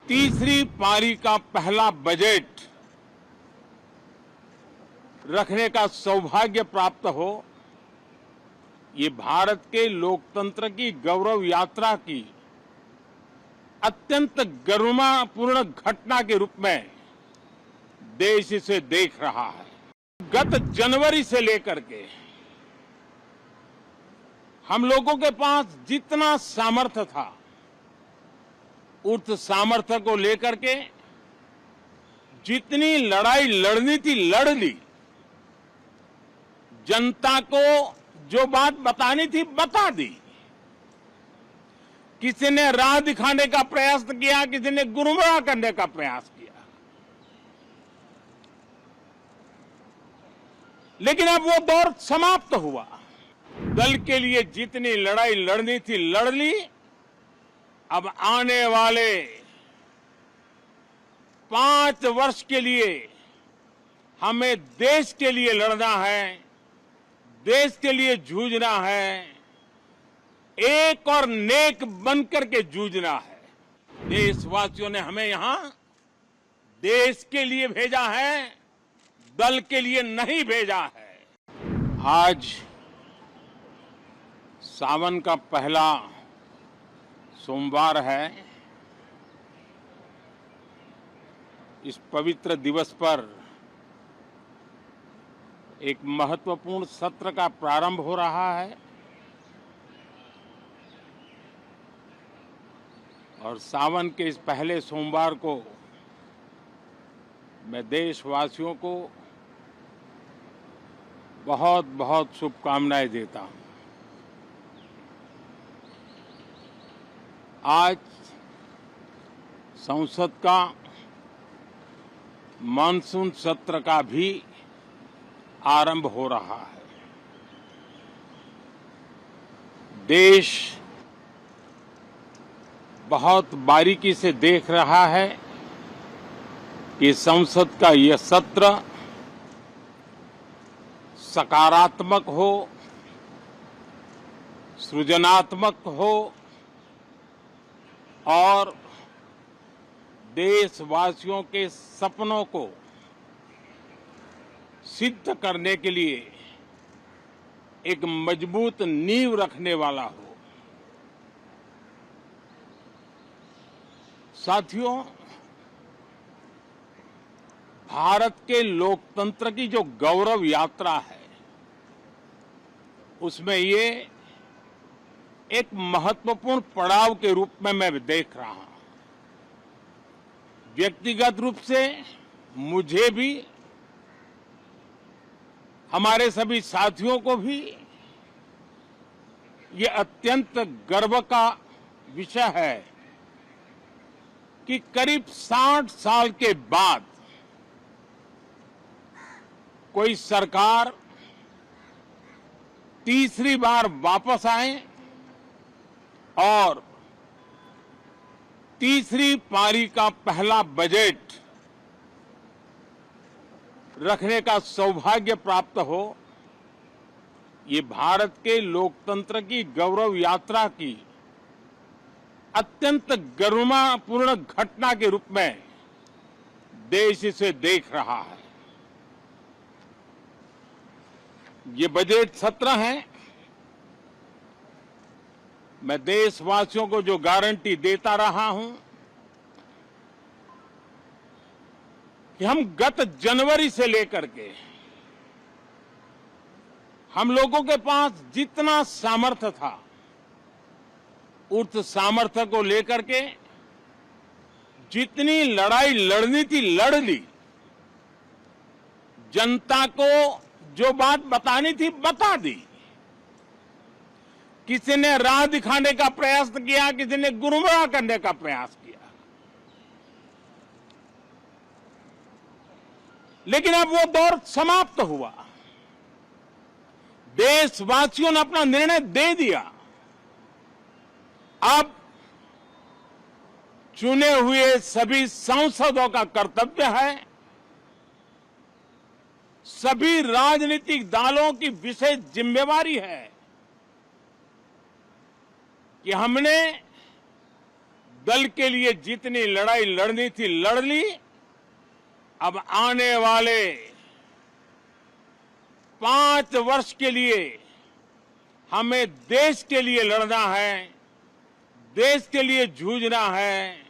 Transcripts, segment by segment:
तीसरी पारी का पहला बजट रखने का सौभाग्य प्राप्त हो, ये भारत के लोकतंत्र की गौरव यात्रा की अत्यंत गरिमापूर्ण घटना के रूप में देश इसे देख रहा है। गत जनवरी से लेकर के हम लोगों के पास जितना सामर्थ्य था, उस सामर्थ्य को लेकर के जितनी लड़ाई लड़नी थी लड़ ली। जनता को जो बात बतानी थी बता दी। किसी ने राह दिखाने का प्रयास किया, किसी ने गुमराह करने का प्रयास किया, लेकिन अब वो दौर समाप्त हुआ। दल के लिए जितनी लड़ाई लड़नी थी लड़ ली। अब आने वाले 5 वर्ष के लिए हमें देश के लिए लड़ना है, देश के लिए जूझना है, एक और नेक बनकर के जूझना है। देशवासियों ने हमें यहां देश के लिए भेजा है, दल के लिए नहीं भेजा है। आज सावन का पहला सोमवार है। इस पवित्र दिवस पर एक महत्वपूर्ण सत्र का प्रारंभ हो रहा है और सावन के इस पहले सोमवार को मैं देशवासियों को बहुत बहुत शुभकामनाएं देता हूं। आज संसद का मानसून सत्र का भी आरंभ हो रहा है। देश बहुत बारीकी से देख रहा है कि संसद का यह सत्र सकारात्मक हो, सृजनात्मक हो और देशवासियों के सपनों को सिद्ध करने के लिए एक मजबूत नींव रखने वाला हो। साथियों, भारत के लोकतंत्र की जो गौरव यात्रा है, उसमें ये एक महत्वपूर्ण पड़ाव के रूप में मैं देख रहा हूं। व्यक्तिगत रूप से मुझे भी, हमारे सभी साथियों को भी ये अत्यंत गर्व का विषय है कि करीब 60 साल के बाद कोई सरकार तीसरी बार वापस आए और तीसरी पारी का पहला बजट रखने का सौभाग्य प्राप्त हो, ये भारत के लोकतंत्र की गौरव यात्रा की अत्यंत गरिमापूर्ण घटना के रूप में देश इसे देख रहा है। ये बजट सत्र है। मैं देशवासियों को जो गारंटी देता रहा हूं कि हम गत जनवरी से लेकर के हम लोगों के पास जितना सामर्थ्य था, उस सामर्थ्य को लेकर के जितनी लड़ाई लड़नी थी लड़ ली। जनता को जो बात बतानी थी बता दी। किसी ने राह दिखाने का प्रयास किया, किसी ने गुमराह करने का प्रयास किया, लेकिन अब वो दौर समाप्त हुआ। देशवासियों ने अपना निर्णय दे दिया। अब चुने हुए सभी सांसदों का कर्तव्य है, सभी राजनीतिक दलों की विशेष जिम्मेवारी है कि हमने दल के लिए जितनी लड़ाई लड़नी थी लड़ ली। अब आने वाले 5 वर्ष के लिए हमें देश के लिए लड़ना है, देश के लिए जूझना है,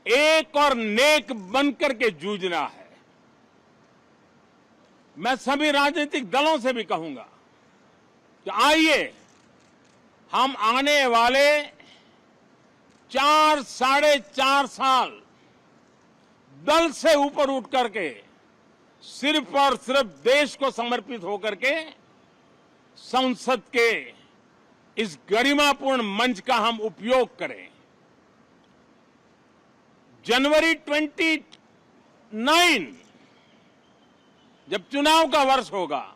एक और नेक बनकर के जूझना है। मैं सभी राजनीतिक दलों से भी कहूंगा कि आइए हम आने वाले 4 साढ़े 4 साल दल से ऊपर उठ करके सिर्फ और सिर्फ देश को समर्पित होकर के संसद के इस गरिमापूर्ण मंच का हम उपयोग करें। जनवरी 29 जब चुनाव का वर्ष होगा,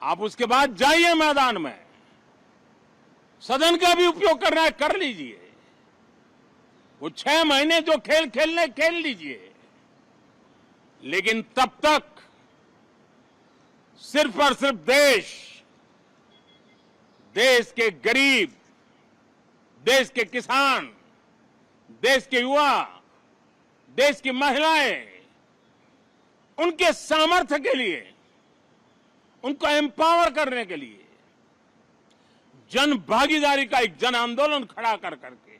आप उसके बाद जाइए मैदान में, सदन का भी उपयोग करना है कर लीजिए। वो 6 महीने जो खेल खेलने खेल लीजिए, लेकिन तब तक सिर्फ और सिर्फ देश के गरीब, देश के किसान, देश के युवा, देश की महिलाएं, उनके सामर्थ्य के लिए, उनको एम्पावर करने के लिए जन भागीदारी का एक जन आंदोलन खड़ा कर करके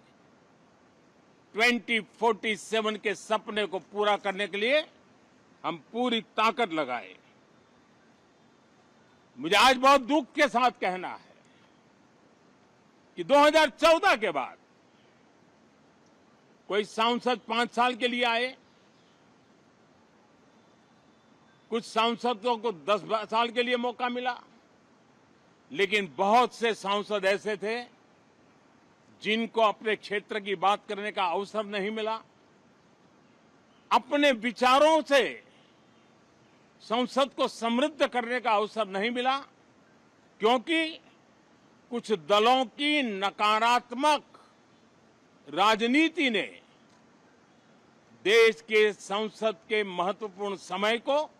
2047 के सपने को पूरा करने के लिए हम पूरी ताकत लगाए। मुझे आज बहुत दुख के साथ कहना है कि 2014 के बाद कोई सांसद 5 साल के लिए आए, कुछ सांसदों को 10 साल के लिए मौका मिला, लेकिन बहुत से सांसद ऐसे थे जिनको अपने क्षेत्र की बात करने का अवसर नहीं मिला, अपने विचारों से संसद को समृद्ध करने का अवसर नहीं मिला, क्योंकि कुछ दलों की नकारात्मक राजनीति ने देश के संसद के महत्वपूर्ण समय को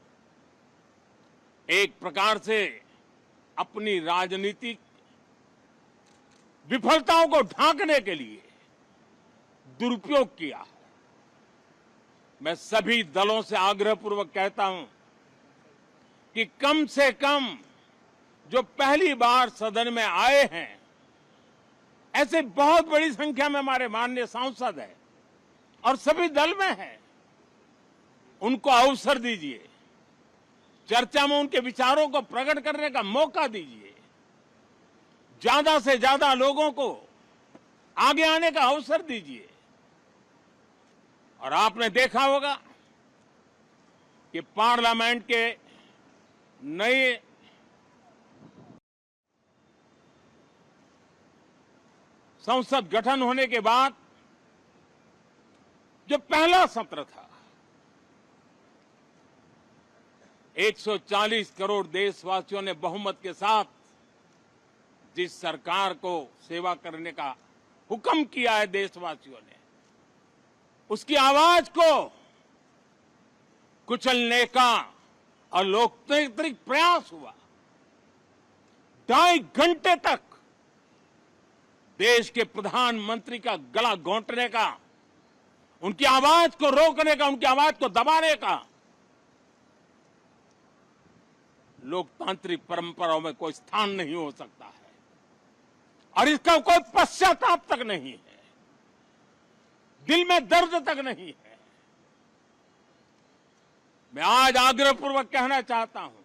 एक प्रकार से अपनी राजनीतिक विफलताओं को ढांकने के लिए दुरुपयोग किया। मैं सभी दलों से आग्रहपूर्वक कहता हूं कि कम से कम जो पहली बार सदन में आए हैं, ऐसे बहुत बड़ी संख्या में हमारे माननीय सांसद हैं और सभी दल में हैं, उनको अवसर दीजिए, चर्चा में उनके विचारों को प्रकट करने का मौका दीजिए, ज्यादा से ज्यादा लोगों को आगे आने का अवसर दीजिए। और आपने देखा होगा कि पार्लियामेंट के नए संसद गठन होने के बाद जो पहला सत्र था, 140 करोड़ देशवासियों ने बहुमत के साथ जिस सरकार को सेवा करने का हुक्म किया है देशवासियों ने, उसकी आवाज को कुचलने का अलोकतांत्रिक प्रयास हुआ। 2.5 घंटे तक देश के प्रधानमंत्री का गला घोंटने का, उनकी आवाज को रोकने का, उनकी आवाज को दबाने का लोकतांत्रिक परंपराओं में कोई स्थान नहीं हो सकता है और इसका कोई पश्चाताप तक नहीं है, दिल में दर्द तक नहीं है। मैं आज आग्रहपूर्वक कहना चाहता हूं